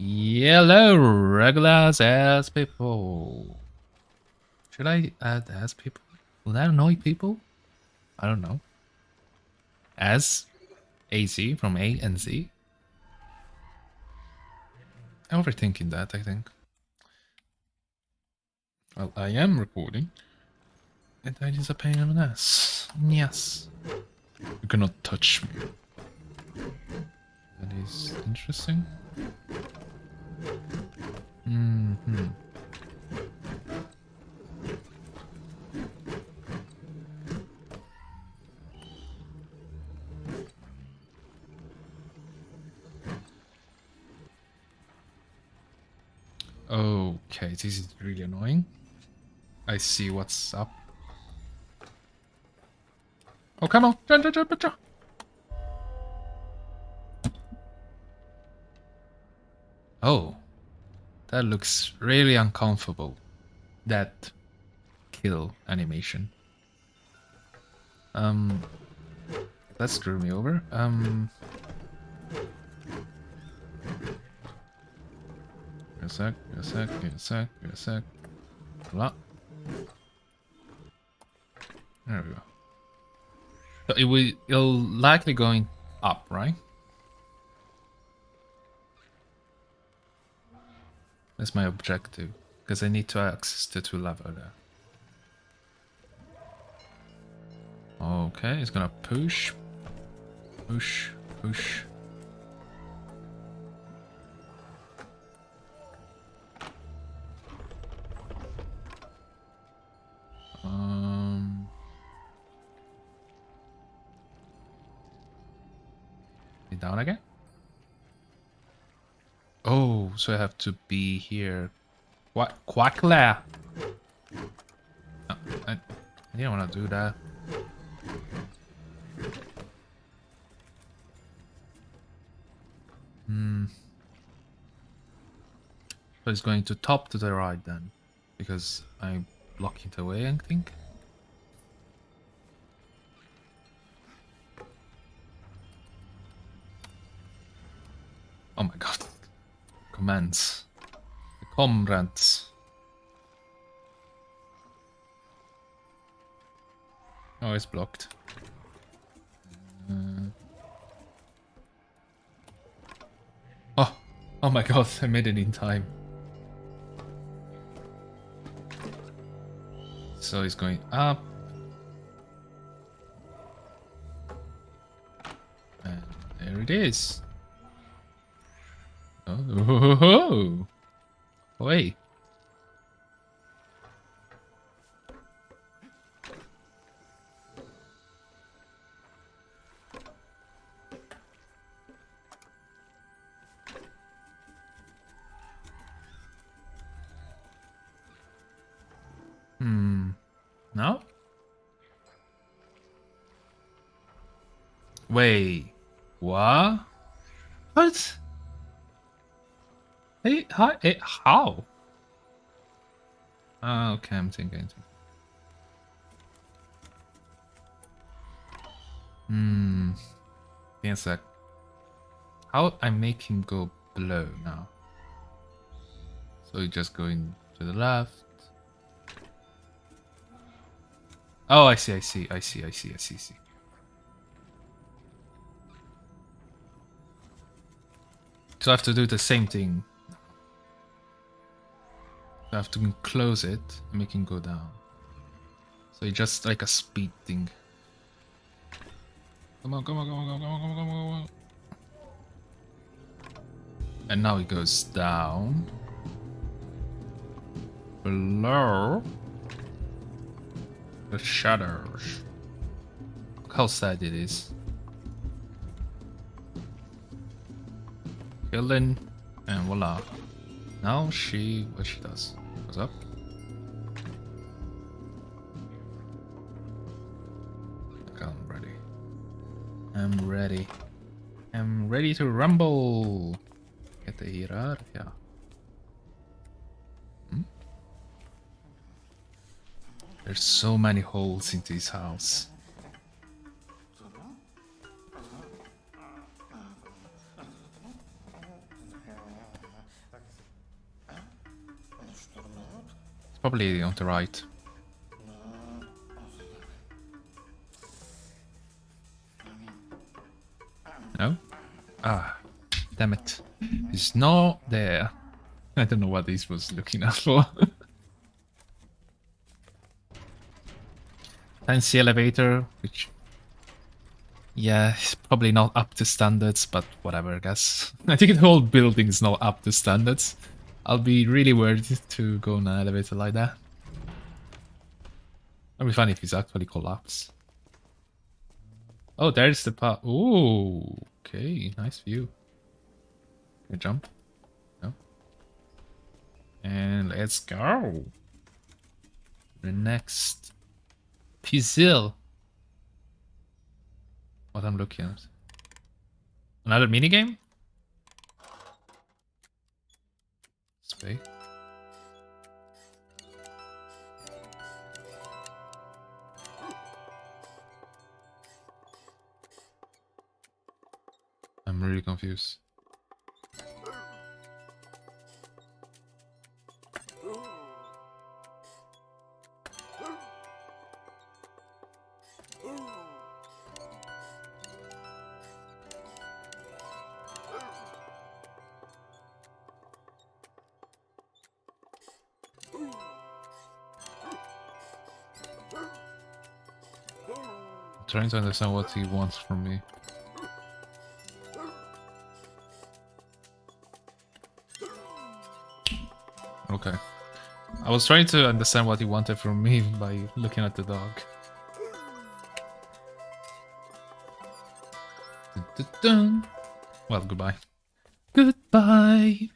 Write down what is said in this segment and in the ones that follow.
Hello, regulars as people. Should I add as people? Will that annoy people? I don't know. As AC from A and Z? I'm overthinking that, I think. Well, I am recording. And that is a pain in the ass. Yes. You cannot touch me. That is interesting. Mm-hmm. Okay, this is really annoying. I see what's up. Oh, come on! Jump, jump, jump, jump. Oh, that looks really uncomfortable. That kill animation. That screwed me over. Give a sec, give a sec, give a sec, give a sec. Voila. There we go. So it'll likely going up, right? That's my objective. Because I need to access the 2 level there. Okay, it's gonna push. Push, push. Down again? Oh, so I have to be here. What? Quackla! No, I didn't want to do that. So it's going to top to the right then. Because I block it away, I think. Oh my god. Commands. The comrades. Oh, it's blocked. Oh! Oh my god, I made it in time. So it's going up. And there it is. Oh, wait. No? Wait. What? What? Hey, hi, hey, how? Okay, I'm thinking. Give me a sec. How I make him go below now? So you just going to the left. Oh, I see. So I have to do the same thing. I have to close it and make him go down. So it's just like a speed thing. Come on. And now it goes down. Below the shadows. Look how sad it is. Killing, and voila. Now what she does? Goes up. Okay, I'm ready to rumble. Get the hierarchia. There's so many holes in this house. Probably on the right. No? Ah, damn it. He's not there. I don't know what this was looking at for. Fancy elevator, which... yeah, it's probably not up to standards, but whatever, I guess. I think the whole building is not up to standards. I'll be really worried to go on an elevator like that. It'll be funny if it's actually collapsed. Oh, there's the part. Ooh, okay, nice view. Can I jump? No. And let's go. The next puzzle. What I'm looking at. Another minigame? Space. I'm really confused. I'm trying to understand what he wants from me. Okay. I was trying to understand what he wanted from me by looking at the dog. Dun, dun, dun. Well, goodbye. Goodbye!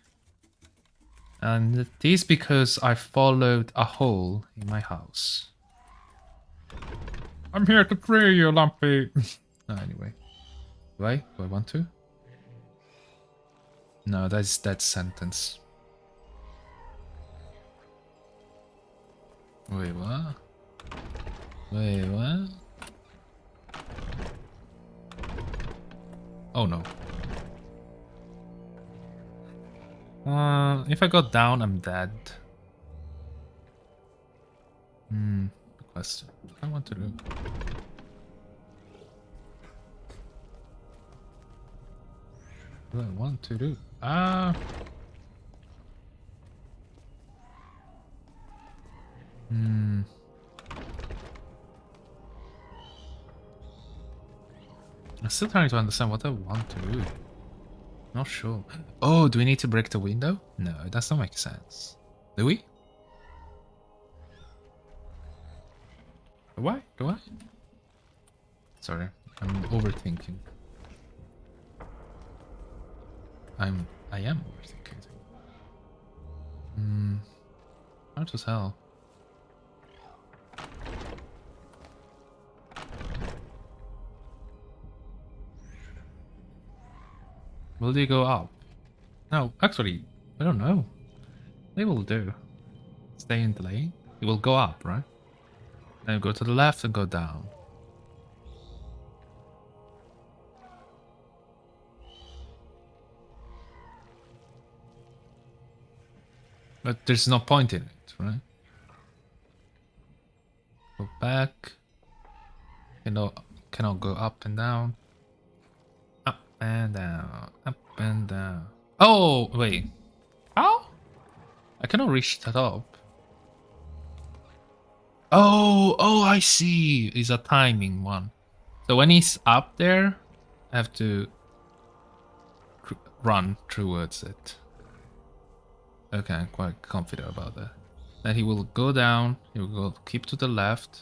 And it is because I followed a hole in my house. I'm here to free you, Lumpy! Anyway. Do I want to? No, that's that sentence. Wait, what? Wait, what? Oh no. If I go down, I'm dead. Good question. What do I want to do? What do I want to do? I'm still trying to understand what I want to do. Not sure. Oh, do we need to break the window? No, it does not make sense. Do we? Do I? Do I? Sorry, I'm overthinking. I am overthinking. Hard to tell. Will they go up? No, actually, I don't know. They will do. Stay in the lane. It will go up, right? Then go to the left and go down. But there's no point in it, right? Go back. Cannot go up and down. Up and down. Up and down. Oh, wait. How? I cannot reach the top. Oh, I see. It's a timing one. So when he's up there, I have to run towards it. Okay, I'm quite confident about that. Then he will go down. He will go keep to the left.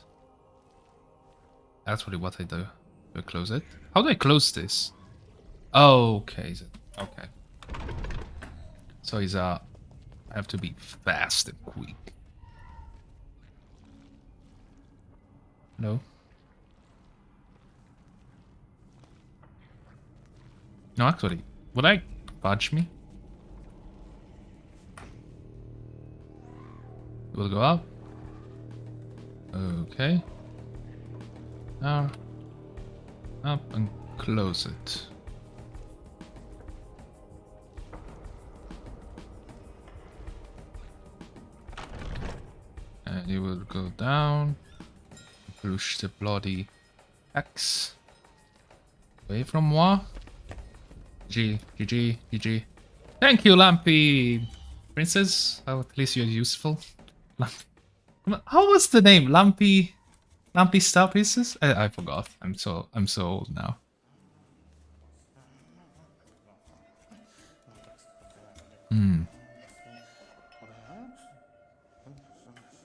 That's really what I do. Do I close it? How do I close this? Oh, okay. Okay. So he's I have to be fast and quick. No. No, actually, would I punch me? It will go up. Okay. Now, up and close it. And you will go down. Push the bloody axe away from moi. GG. Thank you, Lampy Princess. Oh, at least you're useful. How was the name? Lampy Star Princess? I forgot. I'm so old now.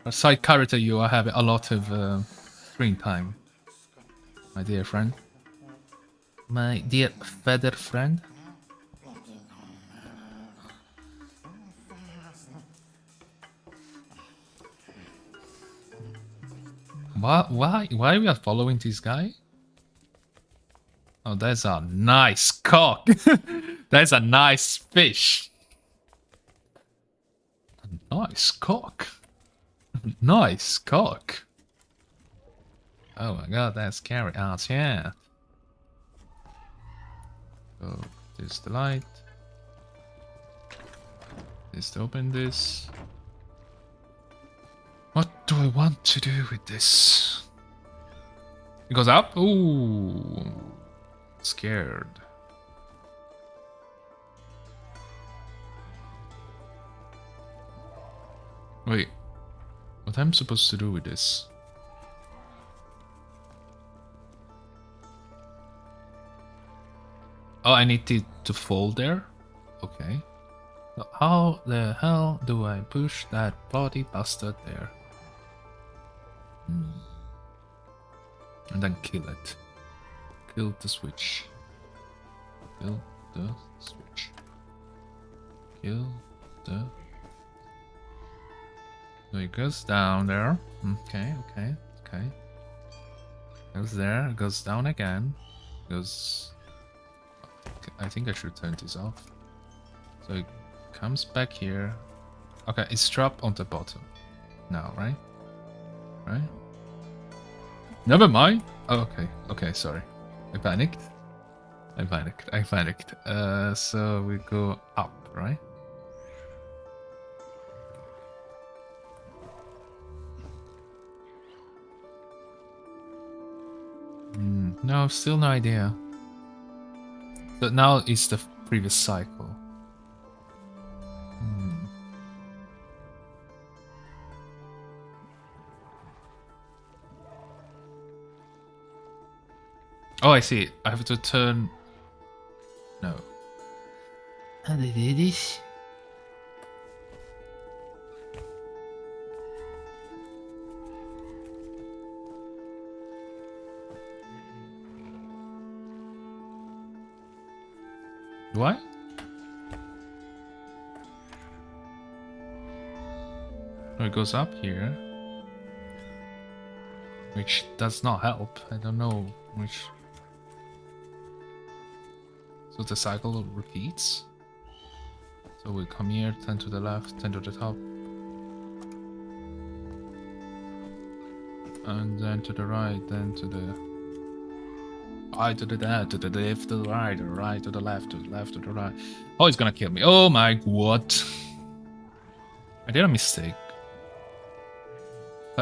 A side character, you are having a lot of screen time, my dear friend. My dear feather friend. Why we are following this guy? Oh, that's a nice cock. That's a nice fish. A nice cock. Nice cock. Oh my god, that's scary. Oh, yeah. So, there's the light. Just open this. What do I want to do with this? It goes up? Ooh. Scared. Wait. What I'm supposed to do with this? Oh, I need to fall there? Okay. So how the hell do I push that body bastard there? And then kill it. Kill the switch. Kill the switch. Kill the... So it goes down there. Okay. Goes there, goes down again. Goes... I think I should turn this off. So it comes back here. Okay, it's dropped on the bottom. Now, right? Right? Never mind. Oh, okay, sorry. I panicked. So we go up, right? No, still no idea. So now it's the previous cycle. Oh, I see. I have to turn... No. How do I do this? What? Oh, it goes up here. Which does not help. I don't know which... So the cycle repeats. So we come here, 10 to the left, 10 to the top. And then to the right, then to the... Right to the left, to the left, to the right to the left, to the left, to the right. Oh, he's gonna kill me. Oh my god. I did a mistake.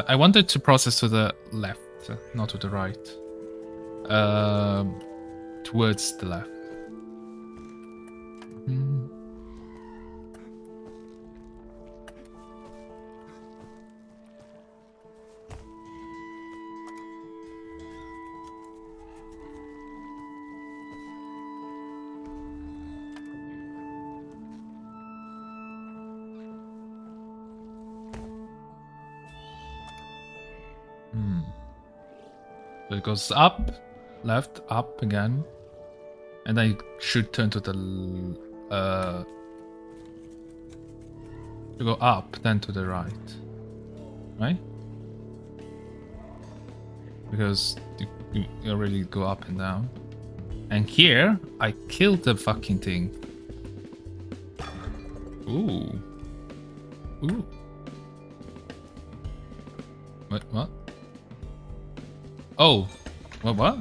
I wanted to process to the left, not to the right. Towards the left. So it goes up, left, up again, and then you should turn to the to go up, then to the right, right? Because you already go up and down. And here I killed the fucking thing. Ooh. What? Oh, what?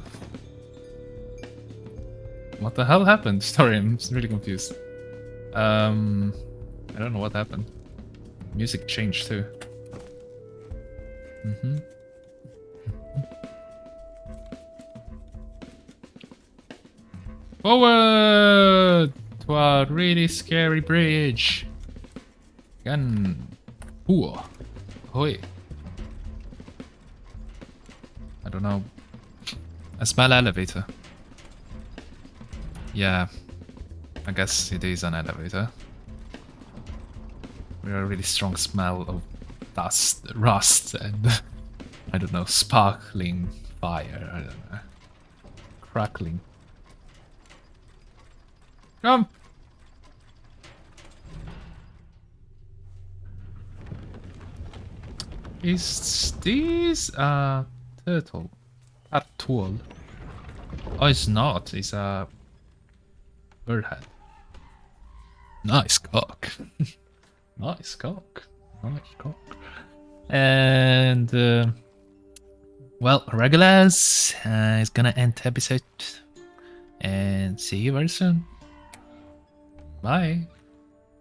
What the hell happened? Sorry, I'm really confused. I don't know what happened. Music changed too. Mm-hmm. Forward to a really scary bridge. Gun. Ooh. Hoi. I don't know. A small elevator. Yeah. I guess it is an elevator. We have a really strong smell of dust, rust, and I don't know, sparkling fire. I don't know. Crackling. Jump! Is this a turtle? A tool? Oh, it's not. It's a bird head. Nice cock. Nice cock. Nice cock. And well, regulars is gonna end the episode, and see you very soon. Bye.